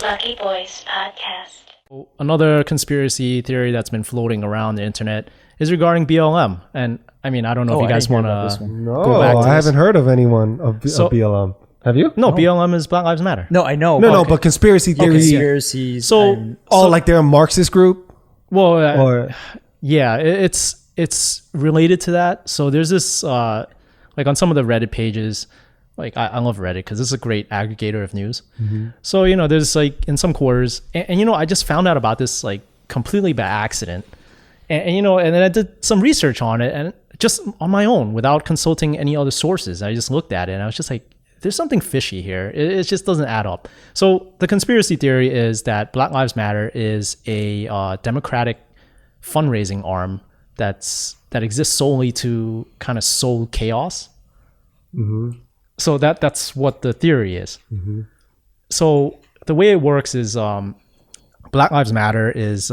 Lucky Boys Podcast. Another conspiracy theory that's been floating around the internet is regarding BLM. And I mean, I don't know if you guys want to No, go back to I haven't heard of anyone of BLM. Have you? No, BLM is Black Lives Matter. No, I know. No, but conspiracy theory. Conspiracies. So, Like they're a Marxist group? well, Or yeah, it's related to that. So there's this, like on some of the Reddit pages, like I love Reddit because this is a great aggregator of news. So, there's like in some quarters, and I just found out about this like completely by accident. And then I did some research on it and just on my own without consulting any other sources. I just looked at it and I was just like, there's something fishy here. It just doesn't add up. So the conspiracy theory is that Black Lives Matter is a democratic fundraising arm that exists solely to kind of sow chaos. So that's what the theory is. So the way it works is Black Lives Matter is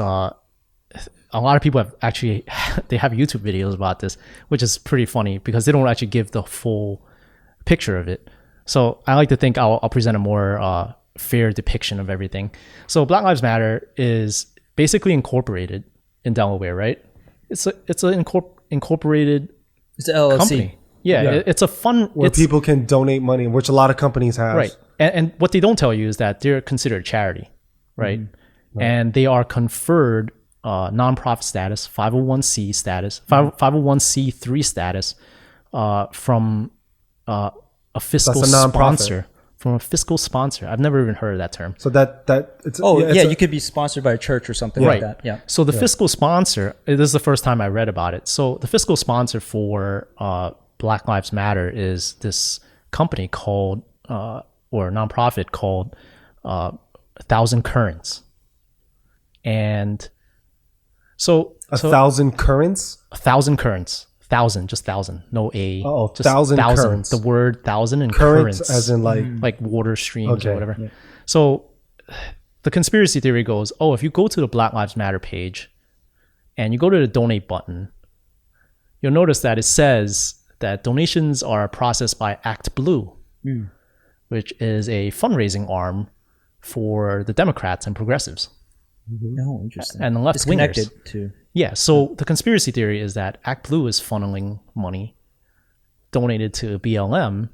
a lot of people have actually they have YouTube videos about this, which is pretty funny because they don't actually give the full picture of it. So I like to think I'll present a more fair depiction of everything. So Black Lives Matter is basically incorporated in Delaware, right? It's an incorporated It's an LLC. company. Yeah. It's a fun where people can donate money, which a lot of companies have. right. And what they don't tell you is that they're considered charity, right? And they are conferred nonprofit status, 501c status, 501c3 status from a fiscal That's a nonprofit. sponsor. From a fiscal sponsor. I've never even heard of that term. So that it's You could be sponsored by a church or something Right. like that. Yeah. So the fiscal sponsor, this is the first time I read about it. So the fiscal sponsor for Black Lives Matter is this company called, or nonprofit called 1,000 Currents. And so... 1,000 currents? 1,000 currents. 1,000, just 1,000. No A. Oh, just 1,000 currents. The word 1,000 and Currents currents. as in like water streams Okay. or whatever. So the conspiracy theory goes, if you go to the Black Lives Matter page and you go to the donate button, you'll notice that it says that donations are processed by Act Blue, which is a fundraising arm for the Democrats and progressives No, interesting. and the left It's wingers. connected to. Yeah, so the conspiracy theory is that Act Blue is funneling money donated to BLM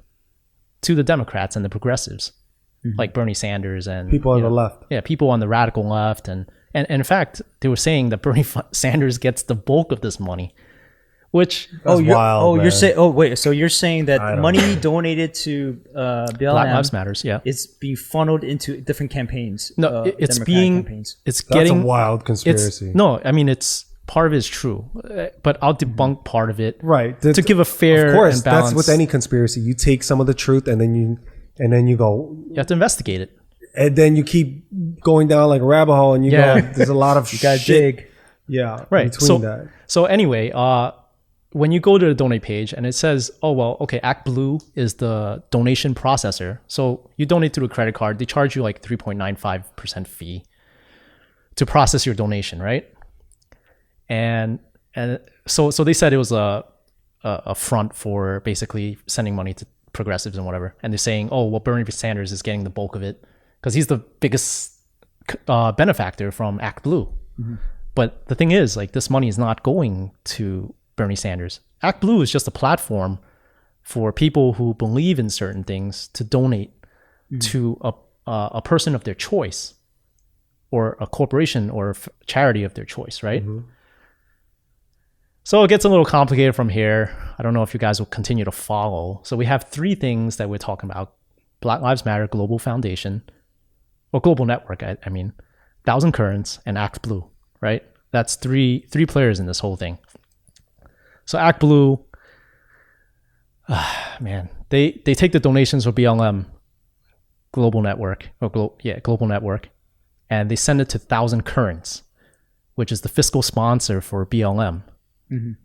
to the Democrats and the progressives, like Bernie Sanders and people on the left. Yeah, people on the radical left, and in fact, they were saying that Bernie Sanders gets the bulk of this money, which That's wild, man. you're saying. Oh, wait. So you're saying that money donated to BLM Black Lives Matters, yeah, is being funneled into different campaigns. no, it's Democratic being campaigns. it's That's getting a wild conspiracy. No, I mean it's part of it is true, but I'll debunk part of it, Right. to give a fair Of course, and balance. that's with any conspiracy. You take some of the truth and then you go, You have to investigate it. and then you keep going down like a rabbit hole, and you Yeah. go, there's a lot of You got shit. dig. Yeah, Right. between that. So anyway, when you go to the donate page and it says, Act Blue is the donation processor. So you donate through a credit card, they charge you like 3.95% fee to process your donation, right? And so they said it was a front for basically sending money to progressives and whatever. And they're saying, Bernie Sanders is getting the bulk of it because he's the biggest benefactor from Act Blue. But the thing is, like, this money is not going to Bernie Sanders. Act Blue is just a platform for people who believe in certain things to donate to a person of their choice or a corporation or charity of their choice, right? So it gets a little complicated from here. I don't know if you guys will continue to follow. So we have three things that we're talking about. Black Lives Matter Global Foundation, or Global Network, I mean, 1,000 Currents and Act Blue, right? That's three players in this whole thing. So Act Blue, man, they take the donations for BLM Global Network, Global Network, and they send it to 1,000 Currents, which is the fiscal sponsor for BLM. And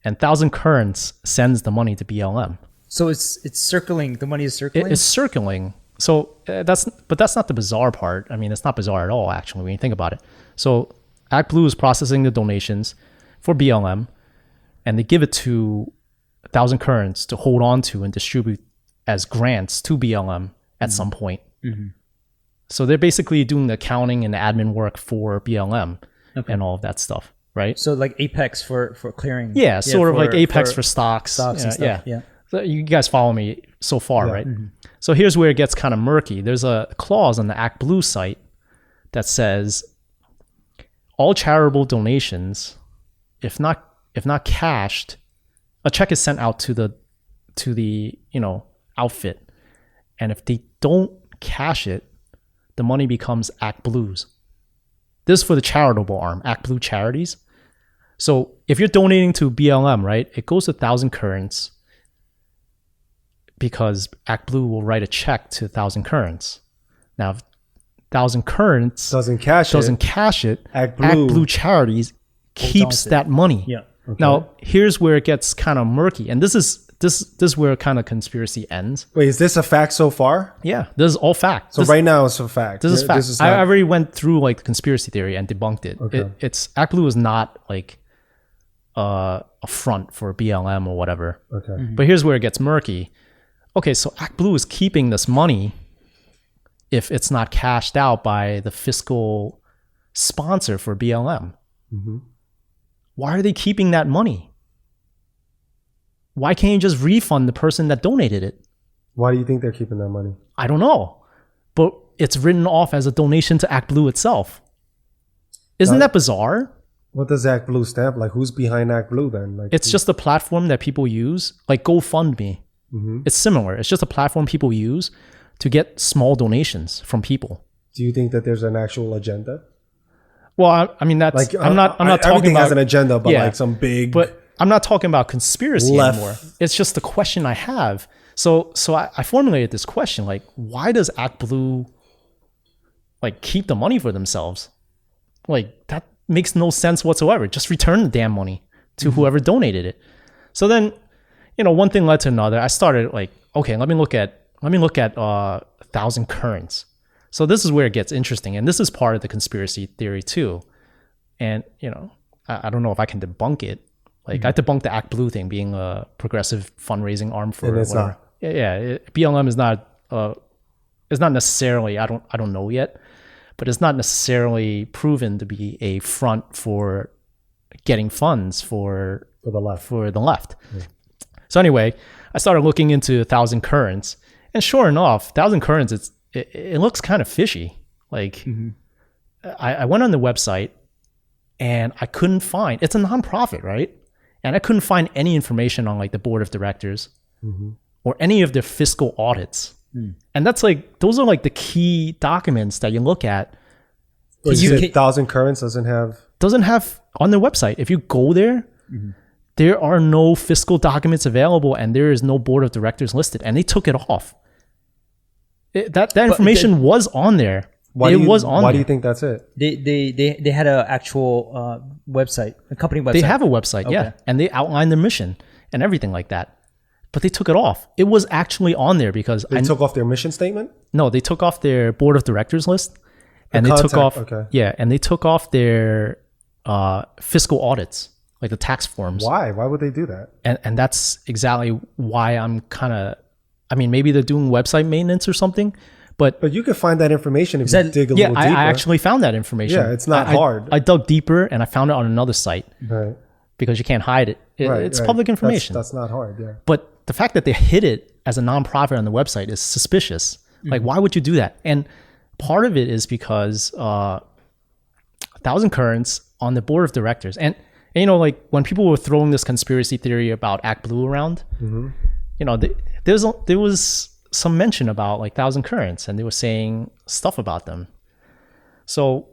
1,000 Currents sends the money to BLM. So it's circling. The money is circling. It's circling. So that's not the bizarre part. I mean, it's not bizarre at all, actually, when you think about it. So Act Blue is processing the donations for BLM, and they give it to 1,000 Currents to hold on to and distribute as grants to BLM at some point. So they're basically doing the accounting and the admin work for BLM and all of that stuff, right? So like Apex for clearing. Yeah, sort of like Apex for stocks. And stuff. Yeah. So you guys follow me so far, right? So here's where it gets kind of murky. There's a clause on the ActBlue site that says all charitable donations, if not cashed, a check is sent out to the outfit, and if they don't cash it, the money becomes ActBlue's. This is for the charitable arm, ActBlue Charities. So if you're donating to BLM, right, it goes to 1,000 Currents because ActBlue will write a check to 1,000 Currents. Now, if 1,000 Currents doesn't cash it, ActBlue Charities keeps that money. Yeah. Okay. Now, here's where it gets kind of murky, and this is where kind of conspiracy ends. Wait, is this a fact so far? Yeah, this is all fact. So right now it's a fact. This is fact. I already went through like the conspiracy theory and debunked it. Okay. It's ActBlue is not like a front for BLM or whatever. Okay. But here's where it gets murky. Okay, so ActBlue is keeping this money if it's not cashed out by the fiscal sponsor for BLM. Why are they keeping that money? Why can't you just refund the person that donated it? Why do you think they're keeping that money? I don't know. But it's written off as a donation to ActBlue itself. Isn't that bizarre? What does ActBlue stand for? Like, who's behind ActBlue then? Like, It's just a platform that people use, like GoFundMe. It's similar. It's just a platform people use to get small donations from people. do you think that there's an actual agenda? Well, I mean, that's Like, I'm not talking everything about has an agenda, but yeah, like some big. But I'm not talking about conspiracy Left. anymore. It's just the question I have. So I formulated this question, like, why does ActBlue like keep the money for themselves? Like, that makes no sense whatsoever. Just return the damn money to whoever donated it. So then, one thing led to another. I started like, okay, let me look at 1,000 Currents. So this is where it gets interesting, and this is part of the conspiracy theory too. And I don't know if I can debunk it. Like, I debunked the ActBlue thing being a progressive fundraising arm for And it's whatever. not. BLM is not necessarily. I don't know yet, but it's not necessarily proven to be a front for getting funds for the left. For the left. So anyway, I started looking into 1,000 Currents, and sure enough, 1,000 Currents, it looks kind of fishy. Like, I went on the website, and I couldn't find. It's a nonprofit, right? And I couldn't find any information on like the board of directors or any of their fiscal audits. And that's like, those are like the key documents that you look at. Wait, 1,000 Currents doesn't have On their website. If you go there, there are no fiscal documents available, and there is no board of directors listed, and they took it off. That information was on there. Why do you think that's it? They had an actual website, a company website. They have a website, yeah, and they outlined their mission and everything like that. But they took it off. It was actually on there because They took off their mission statement? No, they took off their board of directors list, and they took off their fiscal audits, like the tax forms. Why? Why would they do that? And that's exactly why I'm kind of. I mean, maybe they're doing website maintenance or something. But you can find that information if you dig a little deeper. I actually found that information. Yeah, it's not hard. I dug deeper and I found it on another site. Right. Because you can't hide it. It's public information. That's not hard, yeah. But the fact that they hid it as a nonprofit on the website is suspicious. Like, why would you do that? And part of it is because 1,000 Currents on the board of directors. And like when people were throwing this conspiracy theory about ActBlue around, there was some mention about like 1,000 Currents, and they were saying stuff about them. So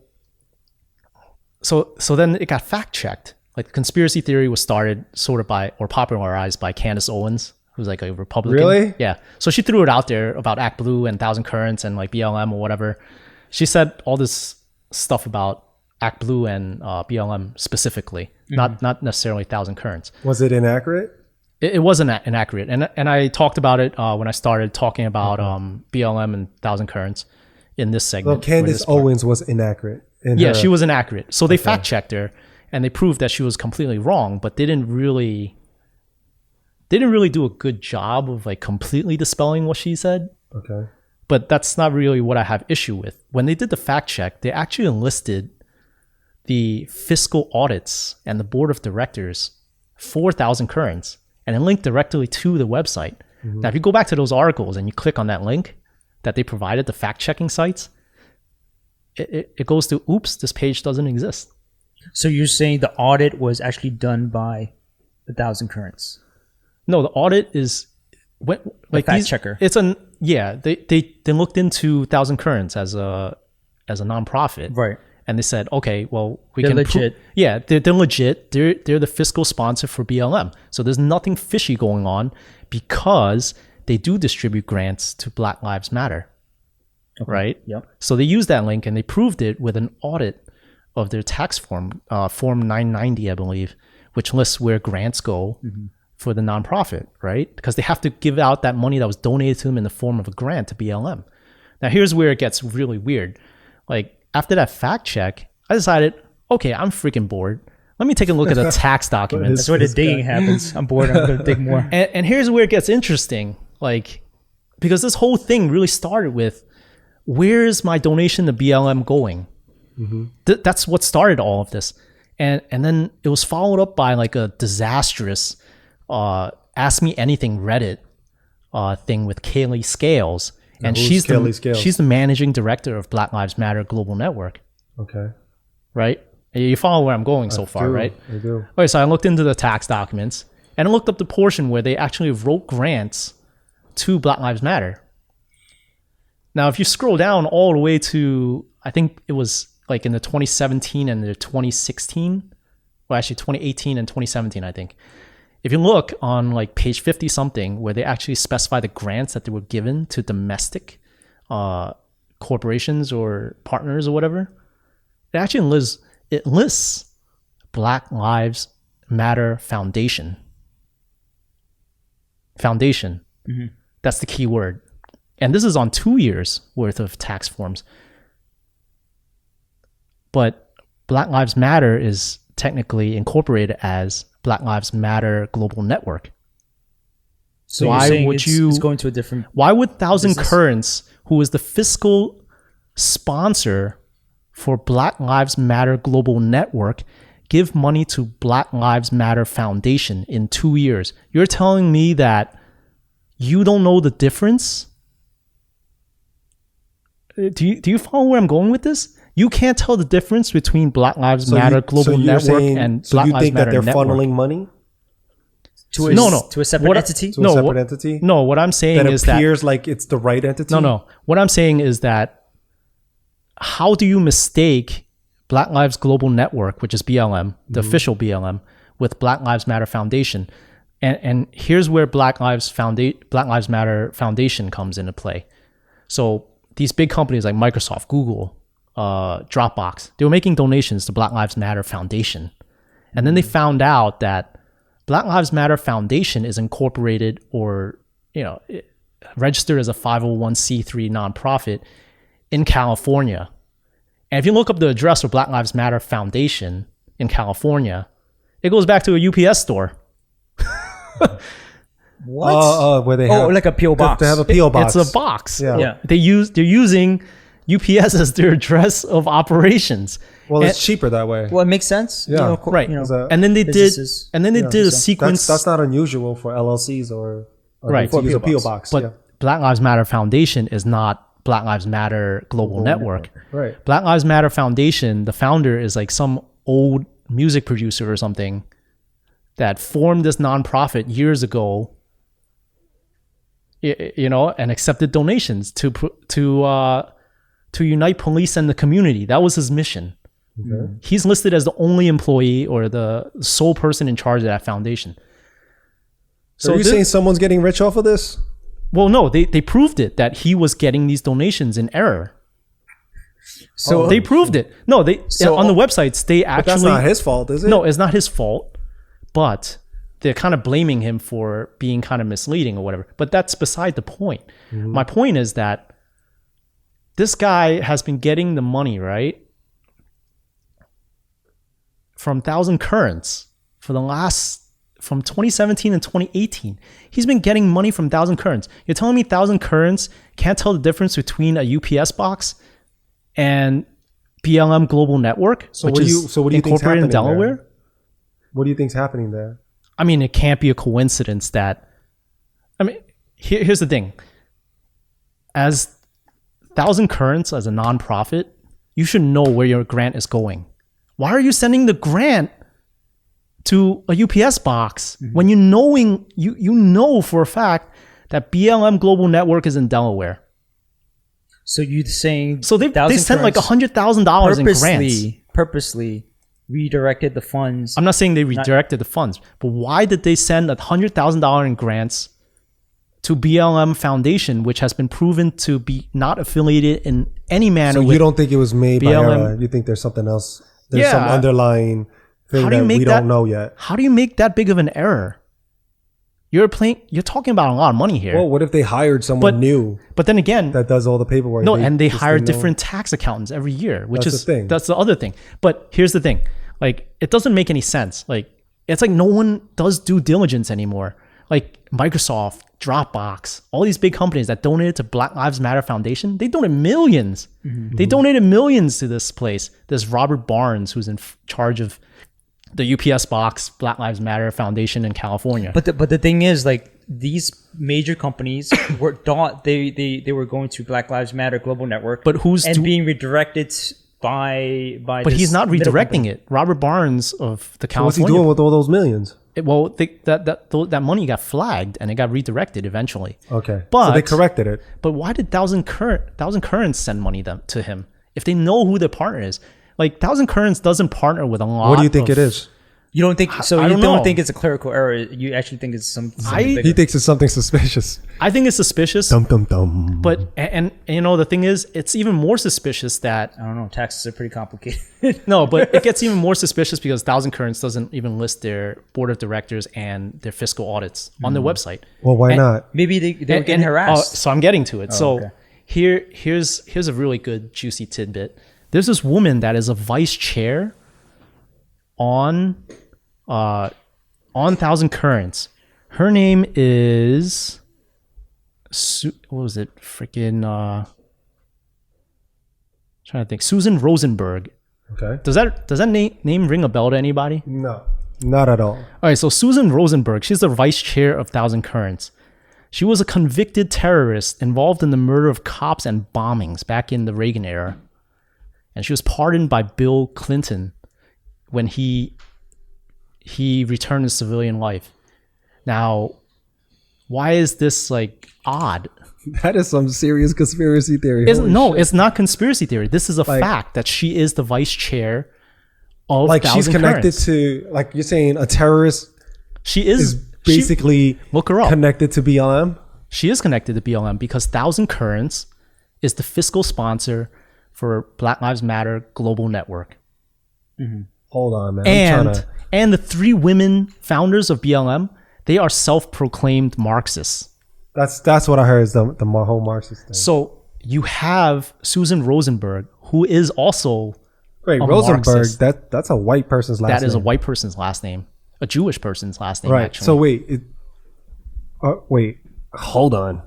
then it got fact checked. Like, the conspiracy theory was started sort of by, or popularized by, Candace Owens, who's like a Republican. Really? Yeah. So she threw it out there about ActBlue and 1,000 Currents and like BLM or whatever. She said all this stuff about ActBlue and BLM specifically, not necessarily 1,000 Currents. Was it inaccurate? It wasn't inaccurate, and I talked about it when I started talking about BLM and 1,000 Currents in this segment. Well, Candace Owens was inaccurate. She was inaccurate. So they fact checked her, and they proved that she was completely wrong. But they didn't really do a good job of like completely dispelling what she said. Okay. But that's not really what I have issue with. When they did the fact check, they actually enlisted the fiscal audits and the board of directors for Thousand Currents, and it linked directly to the website. Now, if you go back to those articles and you click on that link that they provided, the fact checking sites, it goes to, oops, this page doesn't exist. So you're saying the audit was actually done by the Thousand Currents? No, the audit is like fact checker. It's they looked into Thousand Currents as a nonprofit, Right. And they said, okay, well, They're legit. They're legit. They're the fiscal sponsor for BLM. So there's nothing fishy going on because they do distribute grants to Black Lives Matter, right? Yep. So they used that link and they proved it with an audit of their tax form, Form 990, I believe, which lists where grants go for the nonprofit, right? Because they have to give out that money that was donated to them in the form of a grant to BLM. Now, here's where it gets really weird. Like, after that fact check, I decided, okay, I'm freaking bored. Let me take a look at the tax documents. That's where the digging happens. I'm bored. I'm going to dig more. And here's where it gets interesting. Like, because this whole thing really started with, where's my donation to BLM going? That's what started all of this. And then it was followed up by like a disastrous Ask Me Anything Reddit thing with Kaylee Scales. And she's the managing director of Black Lives Matter Global Network. Okay. Right? You follow where I'm going so far, right? I do. Okay, so I looked into the tax documents and I looked up the portion where they actually wrote grants to Black Lives Matter. Now, if you scroll down all the way to, I think it was like in the 2017 and the 2016, well, actually 2018 and 2017, I think. If you look on like page 50 something where they actually specify the grants that they were given to domestic corporations or partners or whatever, it actually lists Black Lives Matter Foundation. That's the key word. And this is on 2 years worth of tax forms. But Black Lives Matter is technically incorporated as Black Lives Matter Global Network. So why would it's going to a different? Why would Thousand business? Currents, who is the fiscal sponsor for Black Lives Matter Global Network, give money to Black Lives Matter Foundation in 2 years? You're telling me that you don't know the difference? Do you follow where I'm going with this? You can't tell the difference between Black Lives Matter Global Network and Black Lives Matter they're Network. funneling money to a separate entity? to a separate entity? No, what I'm saying is that... It appears like it's the right entity? No. What I'm saying is that how do you mistake Black Lives Global Network, which is BLM, the official BLM, with Black Lives Matter Foundation? And here's where Black Lives Matter Foundation comes into play. So these big companies like Microsoft, Google, Dropbox, they were making donations to Black Lives Matter Foundation. And then they found out that Black Lives Matter Foundation is incorporated or, registered as a 501c3 nonprofit in California. And if you look up the address for Black Lives Matter Foundation in California, it goes back to a UPS store. What? Where they have like a PO box. They have a PO box. It's a box. Yeah. They're using UPS as their address of operations. Well, it's cheaper that way. Well, it makes sense. Yeah. Right. And then they did a sequence. That's not unusual for LLCs or right to use a PO box. But Black Lives Matter Foundation is not Black Lives Matter Global Network. Right. Black Lives Matter Foundation, the founder is like some old music producer or something that formed this nonprofit years ago, and accepted donations to unite police and the community. That was his mission. Okay. He's listed as the only employee or the sole person in charge of that foundation. So are you saying someone's getting rich off of this? Well, no, they proved it that he was getting these donations in error. So they proved it. No, on the websites they actually. But that's not his fault, is it? No, it's not his fault. But they're kind of blaming him for being kind of misleading or whatever. But that's beside the point. Mm-hmm. My point is that this guy has been getting the money, right, from Thousand Currents for the last from 2017 and 2018. He's been getting money from Thousand Currents. You're telling me Thousand Currents can't tell the difference between a UPS box and BLM Global Network, which is incorporated in Delaware? There? What do you think's happening there? I mean, it can't be a coincidence that... I mean, here's the thing. As Thousand Currents, as a nonprofit, you should know where your grant is going. Why are you sending the grant to a UPS box when you know for a fact that BLM Global Network is in Delaware? So you're saying they sent like $100,000 in grants. Purposely redirected the funds. I'm not saying they redirected the funds, but why did they send $100,000 in grants to BLM Foundation, which has been proven to be not affiliated in any manner? So you don't think it was made BLM. by error? You think there's something else? There's some underlying thing that we don't know yet. How do you make that big of an error? You're talking about a lot of money here. Well, what if they hired someone new? But then again, that does all the paperwork. No, and they hire different tax accountants every year, which that's is the thing. That's the other thing. But here's the thing: like, it doesn't make any sense. Like, it's like no one does due diligence anymore. Like Microsoft, Dropbox, all these big companies that donated to Black Lives Matter Foundation, they donated millions. They donated millions to this place. There's Robert Barnes, who's in charge of the UPS box, Black Lives Matter Foundation in California. But the thing is, like, these major companies thought they were going to Black Lives Matter Global Network, but being redirected by. But he's not redirecting it. Robert Barnes of the California. What's he doing with all those millions? That money got flagged and it got redirected eventually. Okay, but so they corrected it. But why did Thousand Currents send money to him if they know who their partner is? Like, Thousand Currents doesn't partner with a lot. What do you think it is? You don't think so? I You don't don't know. think it's a clerical error? You actually think it's something bigger? He thinks it's something suspicious. I think it's suspicious. Dum dum dum. But and you know, the thing is, it's even more suspicious that I don't know. Taxes are pretty complicated. no, but it gets even more suspicious because Thousand Currents doesn't even list their board of directors and their fiscal audits on their website. Well, why not? Maybe they were getting harassed. So I'm getting to it. okay. Here's a really good juicy tidbit. There's this woman that is a vice chair on Thousand Currents. Her name is what was it? Freaking trying to think. Susan Rosenberg. Okay. Does that name ring a bell to anybody? No, not at all. All right, so Susan Rosenberg, she's the vice chair of Thousand Currents. She was a convicted terrorist involved in the murder of cops and bombings back in the Reagan era. And she was pardoned by Bill Clinton when he returned to civilian life. Now, why is this like odd? That is some serious conspiracy theory. It's not conspiracy theory. This is a fact that she is the vice chair of like she's Thousand connected Currents. to, like you're saying, a terrorist She is basically look her up. connected to BLM. She is connected to BLM because Thousand Currents is the fiscal sponsor for Black Lives Matter Global Network. Hold on, man. And the 3 women founders of BLM, they are self-proclaimed Marxists. That's what I heard is the whole Marxist thing. So you have Susan Rosenberg, who is also Wait, a Rosenberg, Marxist. that's a white person's last name. That is a white person's last name, a Jewish person's last name. Right. Actually. So wait, hold on.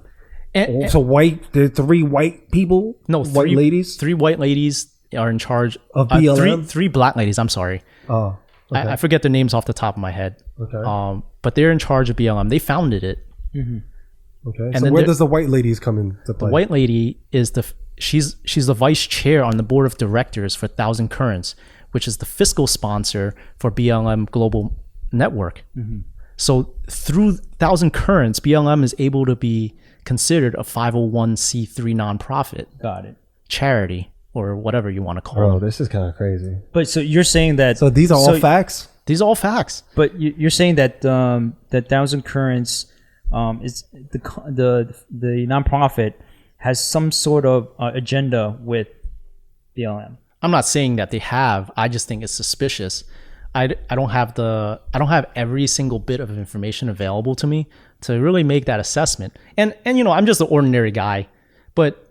And So there are 3 white people? no, white ladies? 3 white ladies are in charge Of BLM? Three black ladies. I'm sorry. Oh, okay. I forget their names off the top of my head. Okay. But they're in charge of BLM. They founded it. Okay. And So then where there- does the white ladies come into play? The white lady is she's the vice chair on the board of directors for Thousand Currents, which is the fiscal sponsor for BLM Global Network. So through Thousand Currents, BLM is able to be considered a 501c3 nonprofit Got it. charity or whatever you want to call Bro, it. this is kind of crazy. But so you're saying that. So these are all facts? These are all facts. But you're saying that that Thousand Currents is the nonprofit has some sort of agenda with BLM. I'm not saying that they have. I just think it's suspicious. I don't have every single bit of information available to me to really make that assessment. And you know, I'm just an ordinary guy, but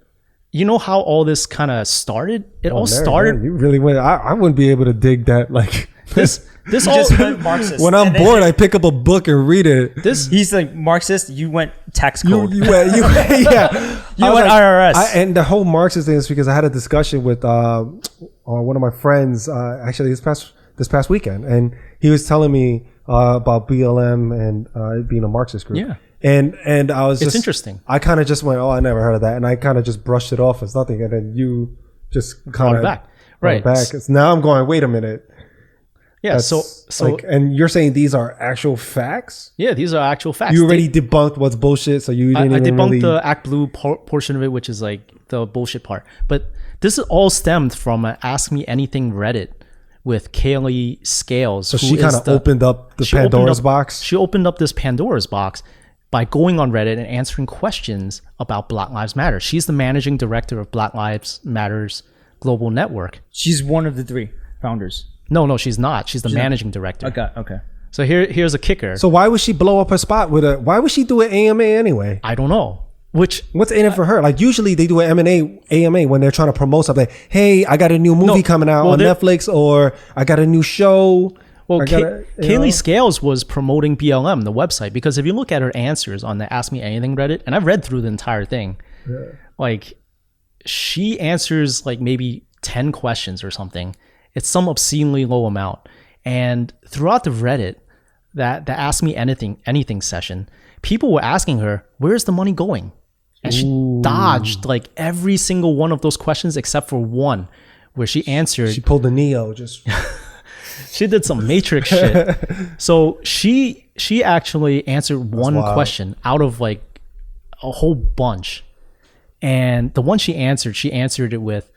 you know how all this kind of started? It all started. You really went. I wouldn't be able to dig that. Like This He all just went Marxist. When I'm And then bored, I pick up a book and read it. he's like Marxist. You went tax You code. yeah. You I was went IRS. and the whole Marxist thing is because I had a discussion with one of my friends actually this past weekend, and he was telling me about BLM and it being a Marxist group. Yeah. And I was It's interesting. I kind of just went, oh, I never heard of that, and I kind of just brushed it off as nothing, and then you just kind of back. Right. back. Now I'm going, wait a minute. Yeah. That's So like, and you're saying these are actual facts? yeah, these are actual facts. You already debunked what's bullshit, so you didn't I even debunked really. the Act Blue portion of it, which is like the bullshit part. But this is all stemmed from an Ask Me Anything Reddit with Kaylee Scales. So she kind of opened up the Pandora's box. She opened up this Pandora's box by going on Reddit and answering questions about Black Lives Matter. She's the managing director of Black Lives Matter's global network. She's one of the 3 founders. No, she's not. She's the managing director. Okay. So here's a kicker. So why would she blow up her spot with a? Why would she do an AMA anyway? I don't know. What's in it for her? Like usually they do an AMA when they're trying to promote something. Hey, I got a new movie coming out on Netflix, or I got a new show. Well, Kaylee Scales was promoting BLM, the website, because if you look at her answers on the Ask Me Anything Reddit, and I've read through the entire thing, like she answers like maybe 10 questions or something. It's some obscenely low amount. And throughout the Reddit, that Ask Me Anything session, people were asking her, where's the money going? And she dodged like every single one of those questions except for one, where she answered. She pulled the Neo. Just she did some Matrix shit. So she actually answered one question out of like a whole bunch. And the one she answered it with,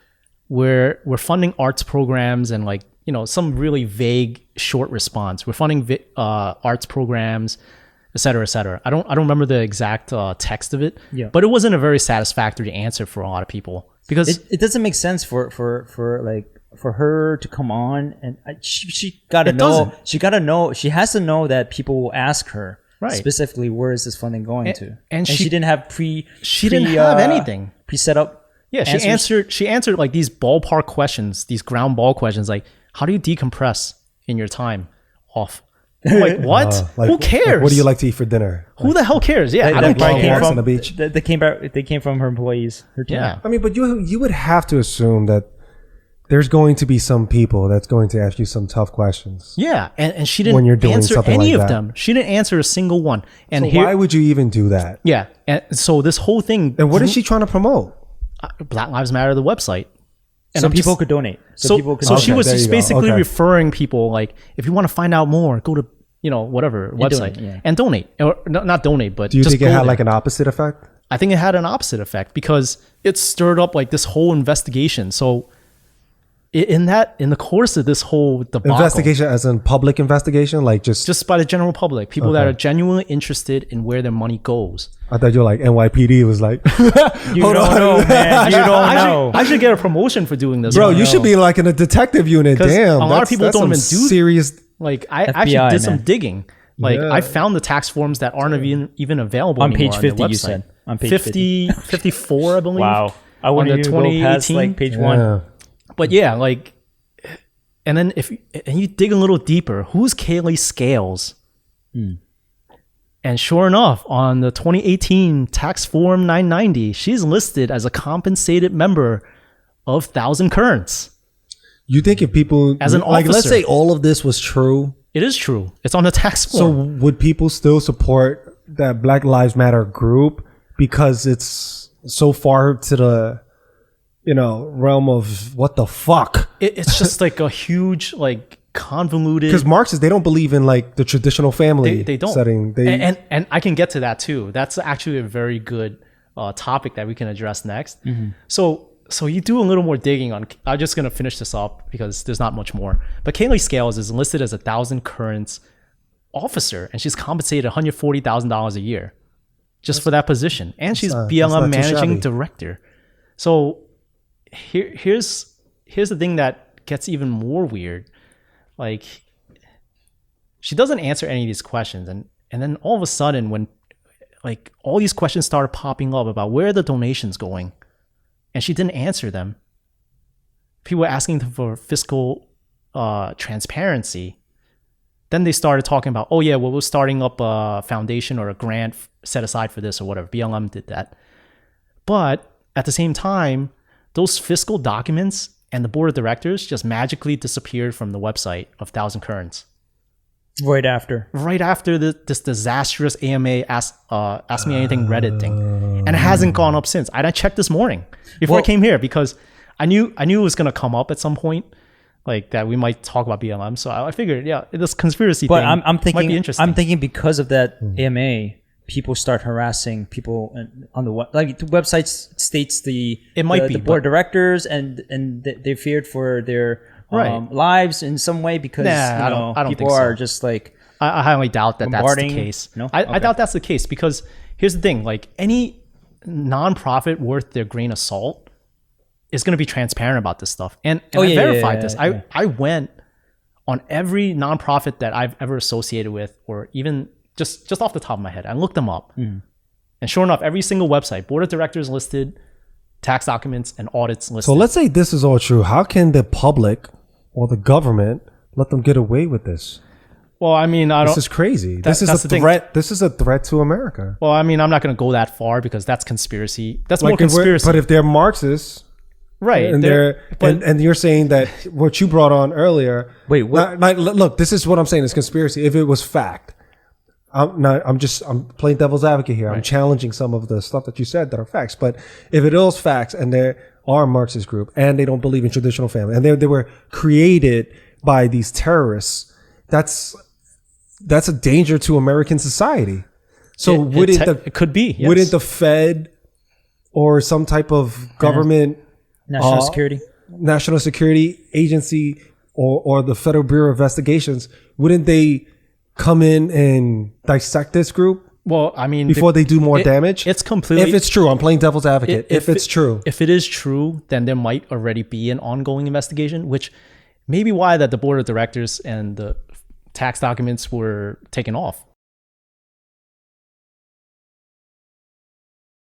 we're funding arts programs, and like, you know, some really vague short response. We're funding arts programs, et cetera, et cetera. I don't remember the exact text of it, but it wasn't a very satisfactory answer for a lot of people, because it doesn't make sense for her to come on, and she gotta know. She has to know that people will ask her specifically, where is this funding going to? And she didn't have didn't have anything pre-set up. Yeah, she answered like these ballpark questions, these ground ball questions, like, how do you decompress in your time off? I'm like, what? Who cares? Like, what do you like to eat for dinner? Who the hell cares? Yeah, I don't care. On the beach. They came from her employees. Her team. Yeah. I mean, but you would have to assume that there's going to be some people that's going to ask you some tough questions. Yeah, and she didn't when you're doing answer something any like of that. them. She didn't answer a single one. And So why would you even do that? Yeah, and so this whole thing. And what is she trying to promote? Black Lives Matter, the website. And So people could donate. So she was there just you go. basically Okay. referring people, like, if you want to find out more, go to, you know, whatever website donate, and donate, or not donate, but Do you just think it go had there. like an opposite effect? I think it had an opposite effect, because it stirred up like this whole investigation. So in the course of this whole debacle, Investigation as in public investigation? Like just by the general public, people that are genuinely interested in where their money goes. I thought you were like NYPD was like, You don't know, man. You don't know. I should get a promotion for doing this. bro, you should be like in a detective unit. 'Cause Damn. a lot of people that's don't some even do- serious. Like I FBI, actually did some man. digging. Like Yeah. I found the tax forms that aren't even available On anymore page on the 50, you website. said. On page 54, I believe. Wow. I On wouldn't the even go past 2018. like page 1. Yeah. But yeah, like, and then and you dig a little deeper, who's Kaylee Scales? And sure enough, on the 2018 tax form 990, she's listed as a compensated member of Thousand Currents. You think if people As an like, let's officer. say all of this was true, It is true. It's on the tax so form. would people still support that Black Lives Matter group because it's so far to the, realm of what the fuck? It's just like a huge, like, convoluted. Because Marxists, they don't believe in like the traditional family They don't. setting. And I can get to that too. That's actually a very good topic that we can address next. So you do a little more digging on. I'm just gonna finish this up because there's not much more. But Kaylee Scales is listed as a Thousand Currents officer, and she's compensated $140,000 a year just for that position. And she's not BLM too managing shabby. director. So here's the thing that gets even more weird. Like, she doesn't answer any of these questions, and then all of a sudden, when like all these questions started popping up about where are the donations going, and she didn't answer them. People were asking for fiscal transparency, then they started talking about, oh yeah, well, we're starting up a foundation or a grant set aside for this or whatever. BLM did that. But at the same time, those fiscal documents and the board of directors just magically disappeared from the website of Thousand Currents. Right after This disastrous AMA Ask Me Anything Reddit thing. And it hasn't gone up since. I checked this morning before I came here because I knew it was going to come up at some point, like that we might talk about BLM. So I figured, yeah, this conspiracy thing I'm thinking, might be interesting. I'm thinking because of that AMA, people start harassing people on the like the website states the board of directors and they feared for their lives in some way because I don't people think so. are just like I highly doubt that that's the case. No? I doubt that's the case because here's the thing: like any nonprofit worth their grain of salt is going to be transparent about this stuff, and I verified this. I went on every nonprofit that I've ever associated with, or even just off the top of my head, I looked them up, and sure enough, every single website, board of directors listed, tax documents and audits listed. So let's say this is all true. How can the public or the government let them get away with this? Well, I mean, This is crazy. This is a threat. This is a threat to America. Well, I mean, I'm not going to go that far because that's conspiracy. That's more conspiracy. But if they're Marxists, right? And and you're saying that what you brought on earlier. Wait, what? Look, this is what I'm saying is conspiracy. If it was fact, I'm playing devil's advocate here. Right. I'm challenging some of the stuff that you said that are facts. But if it is facts and they are a Marxist group and they don't believe in traditional family and they were created by these terrorists, that's a danger to American society. So it could be. Yes. Wouldn't the Fed or some type of government national security agency or the Federal Bureau of Investigations, wouldn't they come in and dissect this group? Well, I mean, before they do more damage? It's completely... If it's true, I'm playing devil's advocate. If it's true. If it is true, then there might already be an ongoing investigation, which may be why that the board of directors and the tax documents were taken off.